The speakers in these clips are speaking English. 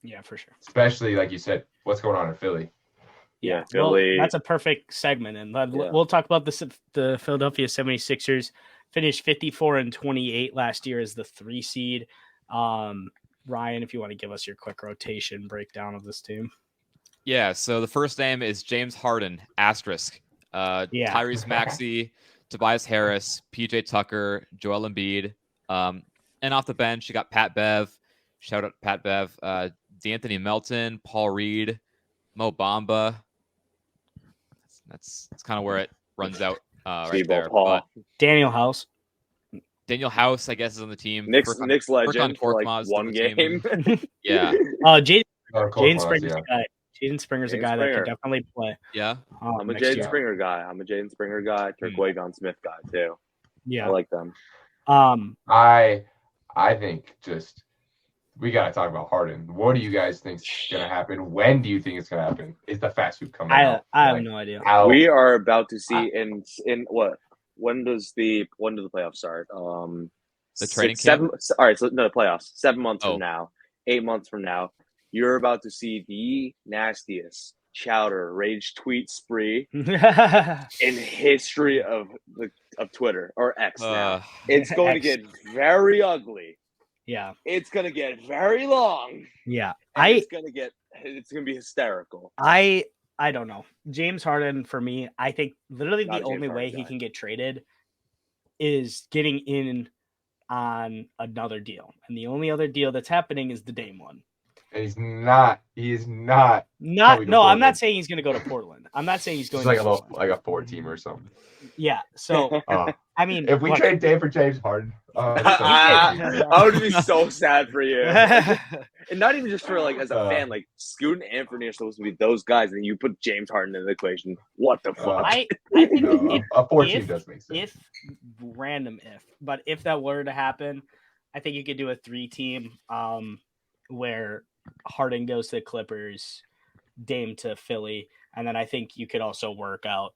Yeah, for sure. Especially like you said, what's going on in Philly? Yeah, Philly. Well, that's a perfect segment, and Yeah. we'll talk about the Philadelphia 76ers finished 54-28 last year as the 3 seed. Ryan, if you want to give us your quick rotation breakdown of this team. Yeah, so the first name is James Harden, asterisk. Yeah. Tyrese Maxey, Tobias Harris, PJ Tucker, Joel Embiid. And off the bench, you got Pat Bev. Shout out Pat Bev. D'Anthony Melton, Paul Reed, Mo Bamba. That's kind of where it runs out right there. Paul. But Daniel House. Daniel House, I guess, is on the team. Knicks legend for like Korkmaz one to the team. game. Yeah. Jaden Springer's a guy. Jaden Springer's a guy that can definitely play. Yeah. I'm a Jaden Springer guy. I'm a Jaden Springer guy. Turquagon Smith guy too. Yeah. I like them. I think just we gotta talk about Harden. What do you guys think is gonna happen? When do you think it's gonna happen? Is the fast food coming out? I have no idea. We are about to see in what? When do the playoffs start? The training camp. All right, so no, the playoffs. 7 months from now, 8 months from now, you're about to see the nastiest chowder rage tweet spree in history of Twitter or X now. It's going to get very ugly. Yeah. It's going to get very long. Yeah. It's going to be hysterical. I don't know. James Harden, for me, I think literally the only way he can get traded is getting in on another deal. And the only other deal that's happening is the Dame one. And he is not. No, I'm not saying he's going to go to Portland. I'm not saying he's going to Portland. Like a 4-team or something. Yeah. So, I mean, if we trade Dame for James Harden, I would be so sad for you. And not even just for like as a fan, like Scoot and Anthony are supposed to be those guys, and you put James Harden in the equation. What the fuck? I think a 4-team does make sense. But if that were to happen, I think you could do a 3-team where Harden goes to the Clippers, Dame to Philly, and then I think you could also work out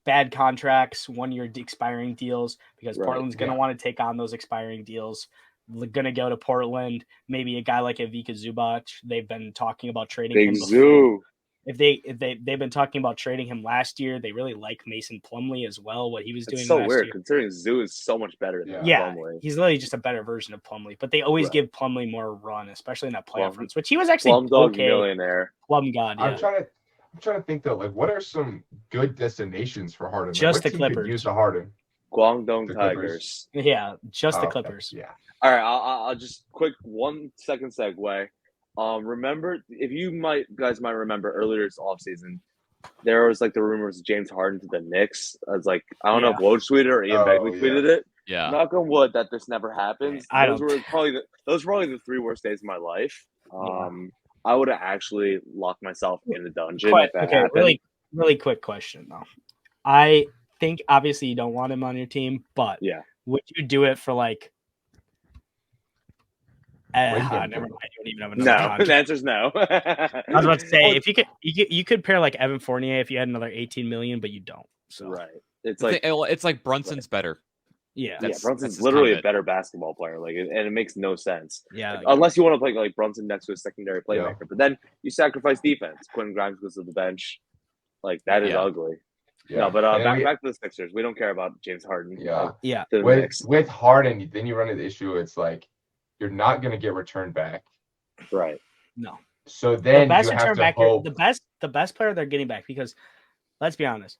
bad contracts, 1-year expiring deals, because Portland's going to want to take on those expiring deals. Going to go to Portland, maybe a guy like Ivica Zubac. They've been talking about trading him before. If they've been talking about trading him last year, they really like Mason Plumlee as well. What he was doing so last weird year. Considering Zoo is so much better than Plumlee. He's literally just a better version of Plumlee. But they always give Plumlee more run, especially in that playoff runs, which he was actually okay. Millionaire. Plum God. Yeah. I'm trying to think though. Like, what are some good destinations for Harden? Just like, the Clippers. Use the Harden. Guangdong Tigers. Yeah, just the Clippers. Yeah. All right, I'll just quick 1 second segue. Remember, if guys might remember earlier this offseason, there was like the rumors of James Harden to the Knicks. I was like, I don't know if Woj tweeted or Ian Begley tweeted it. Yeah. Knock on wood that this never happens. Those were probably the 3 worst days of my life. I would have actually locked myself in the dungeon if that happened. Really quick question though. I think obviously you don't want him on your team, but would you do it for like? Never mind. You don't even have another contract. The answer's no. I was about to say if you could pair like Evan Fournier if you had another $18 million, but you don't. So it's like Brunson's better. Yeah, Brunson's literally a better basketball player. Like, and it makes no sense. Yeah, unless you want to play like Brunson next to a secondary playmaker, but then you sacrifice defense. Quentin Grimes goes to the bench. Like that is ugly. Yeah. No, but back to the Sixers. We don't care about James Harden. With Harden, then you run into the issue. It's like you're not going to get returned back. Right. No. So then the best you have to back hope. The best player they're getting back, because let's be honest,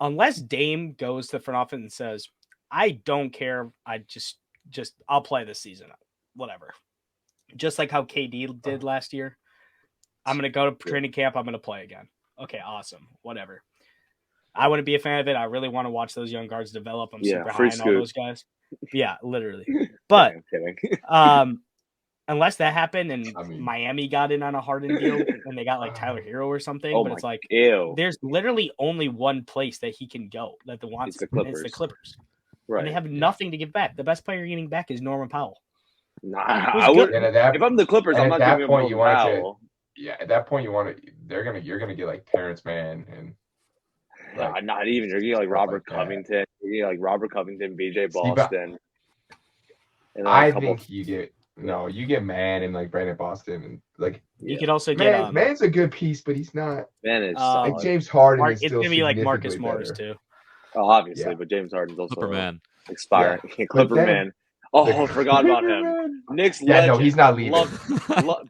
unless Dame goes to the front office and says, I don't care, I just I'll play this season, whatever. Just like how KD did last year. I'm going to go to training camp, I'm going to play again. Okay, awesome. Whatever. I wouldn't be a fan of it. I really want to watch those young guards develop. I'm super high on all those guys. Yeah, literally. But unless that happened and Miami got in on a Harden deal and they got like Tyler Hero or something, but it's like there's literally only one place that he can go that it's the Clippers. Right. And they have nothing to give back. The best player you're getting back is Norman Powell. Nah, I would. If I'm the Clippers, I'm not giving him Norman Powell. At that point, you're gonna get like Terrence Mann and. Not even. You're getting like Robert Covington. You're getting like Robert Covington, BJ Boston. I think you get No, you get Man and like Brandon Boston and like You could also get Man's a good piece, but he's not Man is like solid. James Harden is it's still gonna be like Marcus significantly Morris better. too. Oh, obviously, Yeah. but James Harden's also Clipper man. expiring. Yeah. Clipper then- man. Oh, I forgot about him. Knicks Yeah, legend. no, he's not leaving.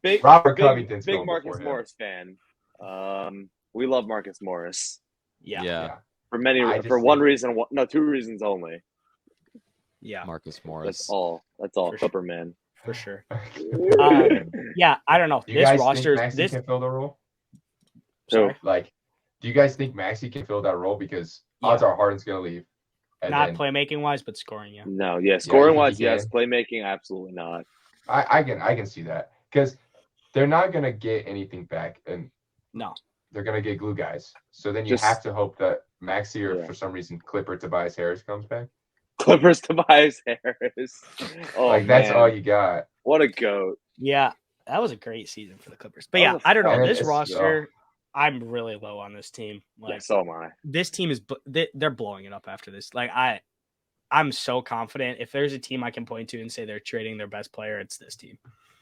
Big Robert Covington's big going Marcus before him. Morris fan. We love Marcus Morris Yeah. for one reason. No, two reasons only. Yeah. Marcus Morris. That's all. For Clipper man. For sure. Man. Yeah, I don't know. Do you This guys roster, think Maxey can fill the role? Sorry. Like, do you guys think Maxey can fill that role? Because odds are Harden's gonna leave. And not then, playmaking wise, but scoring. Yeah. No, yeah, scoring wise, you think he yes. Playmaking, absolutely not. I can see that because they're not gonna get anything back, and No. they're gonna get glue guys. So then you have to hope that Maxey or for some reason Clipper Tobias Harris comes back. Clippers Tobias Harris. Oh, like that's all you got. What a goat. Yeah, that was a great season for the Clippers. But yeah, I don't know. This roster, I'm really low on this team. Like, so am I. This team is they're blowing it up after this. Like I'm so confident. If there's a team I can point to and say they're trading their best player, it's this team.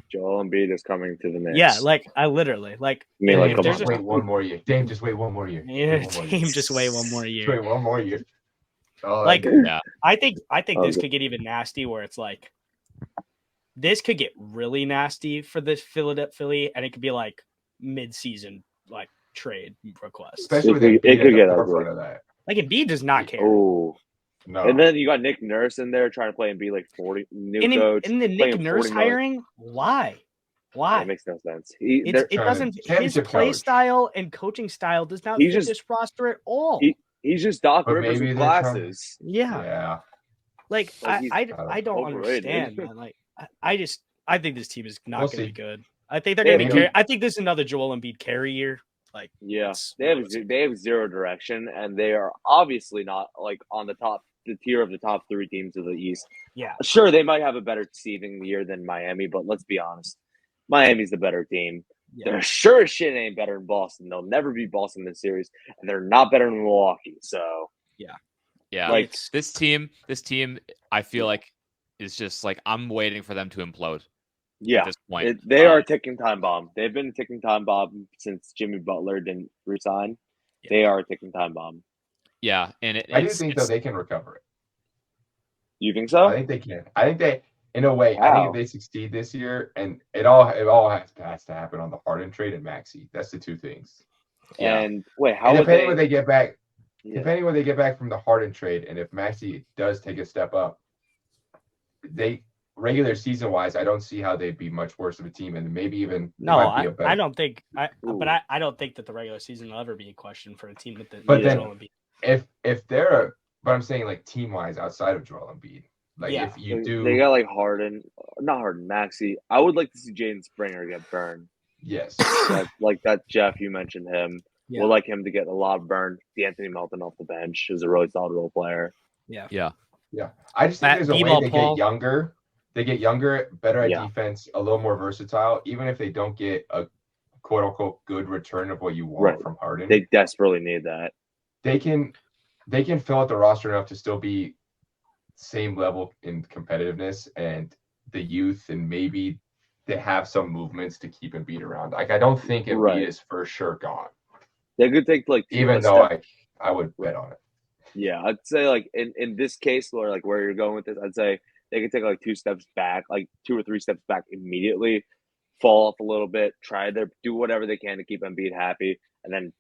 Joel Embiid is coming to the Knicks. Yeah, like I literally like. I mean, like, just wait one more year. Dame, just wait one more year. Yeah, Dame, just wait one more year. Wait one more year. Oh, like, yeah. I think this could get even nasty. Where it's like, this could get really nasty for this Philly, and it could be like mid-season like trade request. Especially with it could get ugly. Of that. Like Embiid does not care. Oh. No. And then you got Nick Nurse in there trying to play and be like 40 new coach. And the Nick Nurse hiring, why? It makes no sense. It doesn't. His play style and coaching style does not fit this roster at all. He's just Doc Rivers with glasses. Yeah. Like I don't understand, man. Like I think this team is not going to be good. I think they're going to be. I think this is another Joel Embiid carry year. Like they have zero direction, and they are obviously not like on the tier of the top three teams of the East. Yeah, sure they might have a better seeding year than Miami, but let's be honest, Miami's the better team. Yeah. They're sure as shit ain't better than Boston. They'll never beat Boston in this series, and they're not better than Milwaukee. So yeah. Like this team, I feel like is just like I'm waiting for them to implode. Yeah, at this point. They are a ticking time bomb. They've been a ticking time bomb since Jimmy Butler didn't resign. Yeah. They are a ticking time bomb. Yeah, and I do think that they can recover it. You think so? I think they can. I think they, in a way, I think if they succeed this year, and it all has to happen on the Harden trade and Maxey. That's the two things. And wait, how? Depending what they get back, depending what they get back from the Harden trade, and if Maxey does take a step up, regular season wise, I don't see how they'd be much worse of a team, and maybe even I don't think. I don't think that the regular season will ever be a question for a team with the. But then, if they're, but I'm saying like team wise outside of Joel Embiid, like if you do, they got like Maxey. I would like to see Jaden Springer get burned. Yes, like that Jeff you mentioned him. Yeah. We'd like him to get a lot of burn. D'Anthony Melton off the bench is a really solid role player. Yeah. I just think there's a way they get younger. They get younger, better at defense, a little more versatile. Even if they don't get a quote unquote good return of what you want from Harden, they desperately need that. They can fill out the roster enough to still be same level in competitiveness and the youth, and maybe they have some movements to keep Embiid around. Like I don't think Embiid is for sure gone. They could take like even though I would bet on it. Yeah, I'd say like in this case, or like where you're going with this, I'd say they could take like 2 steps back, like 2 or 3 steps back immediately, fall off a little bit, do whatever they can to keep Embiid happy, and then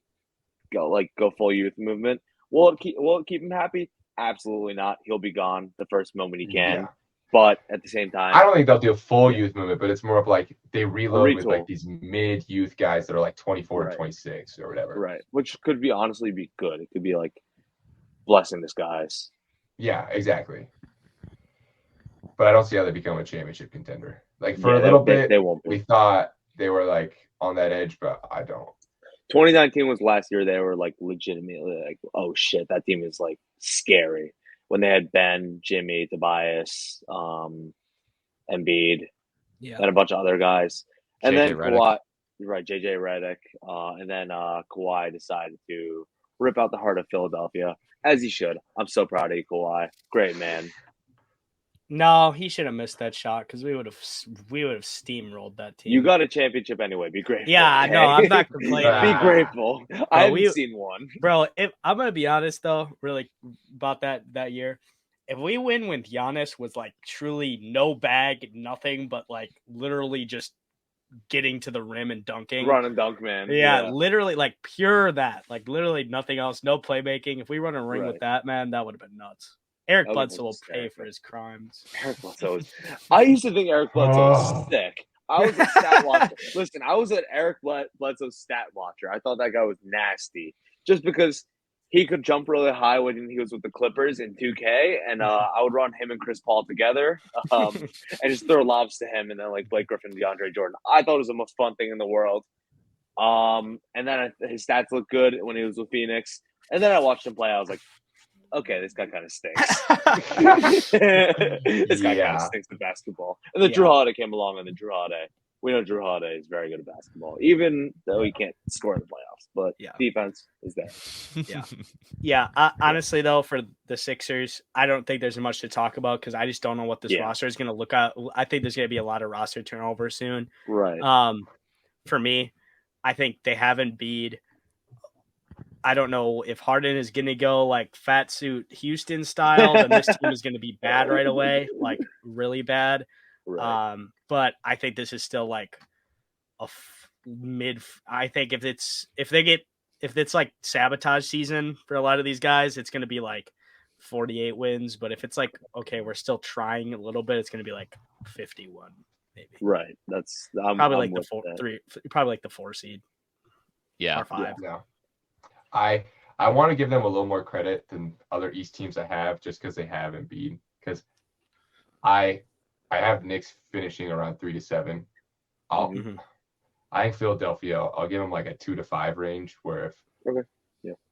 go full youth movement. Will it keep him happy? Absolutely not. He'll be gone the first moment he can. Yeah. But at the same time, I don't think they'll do a full youth movement, but it's more of like they reload with like these mid youth guys that are like 24 and 26 or whatever. Right. Which could honestly be good. It could be like blessing this guys. Yeah, exactly. But I don't see how they become a championship contender. Like for a little bit, they won't be. We thought they were like on that edge, but I don't. 2019 was last year. They were like legitimately like, oh shit, that team is like scary. When they had Ben, Jimmy, Tobias, Embiid, and a bunch of other guys, and then Kawhi, JJ Redick, and then Kawhi decided to rip out the heart of Philadelphia, as he should. I'm so proud of you, Kawhi. Great man. No, he should have missed that shot because we would have steamrolled that team. You got a championship anyway. Be grateful. Yeah, okay? no, I'm not complaining. Be grateful. I haven't seen one. Bro, if I'm gonna be honest though, really about that year. If we win with Giannis with like truly no bag, nothing but like literally just getting to the rim and dunking. Run and dunk, man. Yeah, literally like pure that. Like literally nothing else, no playmaking. If we run a ring with that, man, that would have been nuts. Eric Bledsoe will pay for his crimes. Eric Bledsoe I used to think Eric Bledsoe was sick. I was a stat watcher. Listen, I was an Eric Bledsoe stat watcher. I thought that guy was nasty. Just because he could jump really high when he was with the Clippers in 2K, and I would run him and Chris Paul together and just throw lobs to him, and then like Blake Griffin, DeAndre Jordan. I thought it was the most fun thing in the world. And then his stats looked good when he was with Phoenix. And then I watched him play. I was like, okay, this guy kind of stinks. This guy kind of stinks at basketball. And then Drew Holiday came along, and then we know Drew Holiday is very good at basketball, even though he can't score in the playoffs. But defense is there. Yeah. Honestly, though, for the Sixers, I don't think there's much to talk about because I just don't know what this roster is going to look at. I think there's going to be a lot of roster turnover soon. Right. For me, I think they have Embiid. I don't know if Harden is going to go like fat suit Houston style, then this team is going to be bad right away, like really bad. Right. But I think this is still like a mid. I think if it's like sabotage season for a lot of these guys, it's going to be like 48 wins. But if it's like, okay, we're still trying a little bit, it's going to be like 51 maybe. Right. That's probably like the 4 seed. Yeah. Or 5. Yeah. I want to give them a little more credit than other East teams I have just because they have Embiid. Because I have Knicks finishing around 3-7. I think Philadelphia, I'll give them like a 2-5 range where if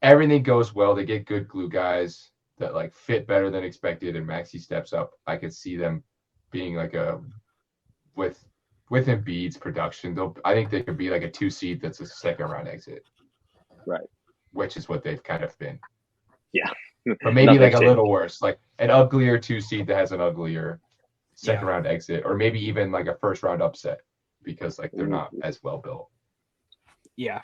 everything goes well, they get good glue guys that like fit better than expected and Maxey steps up. I could see them being like with Embiid's production, I think they could be like a 2 seed that's a second round exit. Right. Which is what they've kind of been. Yeah. But maybe like a little worse, like an uglier 2 seed that has an uglier second round exit, or maybe even like a first round upset because like they're not as well built. Yeah.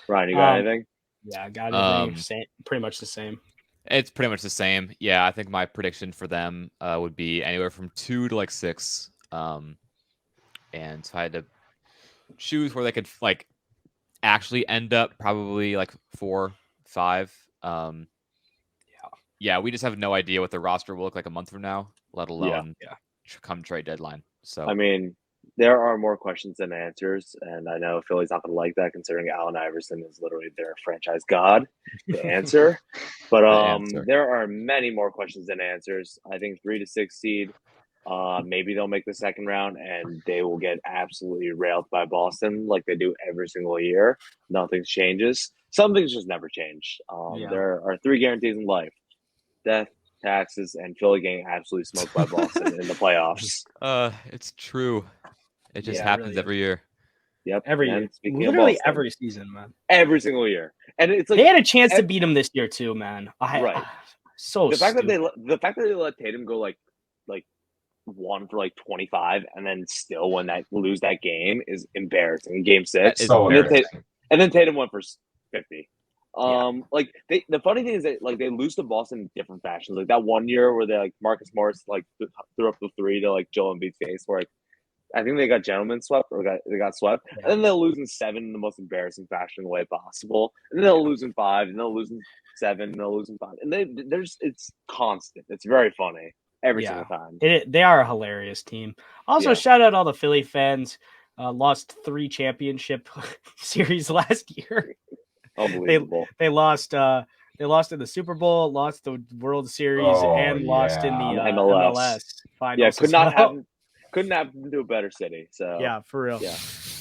Ryan, you got anything? Yeah, I got anything. Pretty much the same. It's pretty much the same. Yeah, I think my prediction for them would be anywhere from 2 to like 6. And if I had to choose where they could like actually end up, probably like 4, 5. Yeah, we just have no idea what the roster will look like a month from now, let alone come trade deadline. So I mean, there are more questions than answers, and I know Philly's not going to like that, considering Allen Iverson is literally their franchise god to answer. But there are many more questions than answers. I think 3 to 6 seed. Maybe they'll make the second round, and they will get absolutely railed by Boston like they do every single year. Nothing changes. Some things just never change. There are 3 guarantees in life: death, taxes, and Philly getting absolutely smoked by Boston in the playoffs. It's true. It just happens really every year. Yep. Every year. Literally every season, man. Every single year. And it's like they had a chance to beat them this year too, man. So the fact that they let Tatum go like 1 for like 25 and then still lose that game is embarrassing. In game 6. So embarrassing. And then Tatum went for 50. Like the funny thing is that like they lose to Boston in different fashions. Like that one year where they like Marcus Morris like threw up the 3 to like Joel Embiid's face, where like I think they got gentlemen swept or they got swept, and then they'll lose in 7 in the most embarrassing fashion the way possible, and then they'll lose in 5, and they'll lose in 7, and they'll lose in 5, and it's constant. It's very funny every single time. They are a hilarious team. Also, shout out all the Philly fans. Lost 3 championship series last year. Unbelievable. They lost in the Super Bowl, lost the World Series, and lost in the MLS finals. Yeah, couldn't happen to a better city. So yeah, for real. Yeah.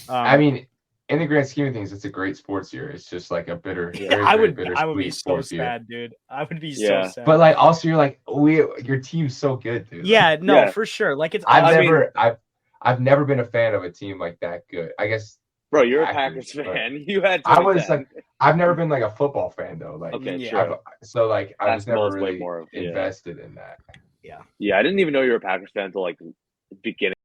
I mean, in the grand scheme of things, it's a great sports year. It's just like a bitter. I would be so sad, dude. I would be so sad. But like, also, you're like, your team's so good, dude. Yeah, no, for sure. Like it's. I've never been a fan of a team like that good. I guess. Bro, you're a Packers fan. You had. I've never been like a football fan though. Like, okay, sure. So like, I was never really more invested in that. Yeah, I didn't even know you were a Packers fan until like the beginning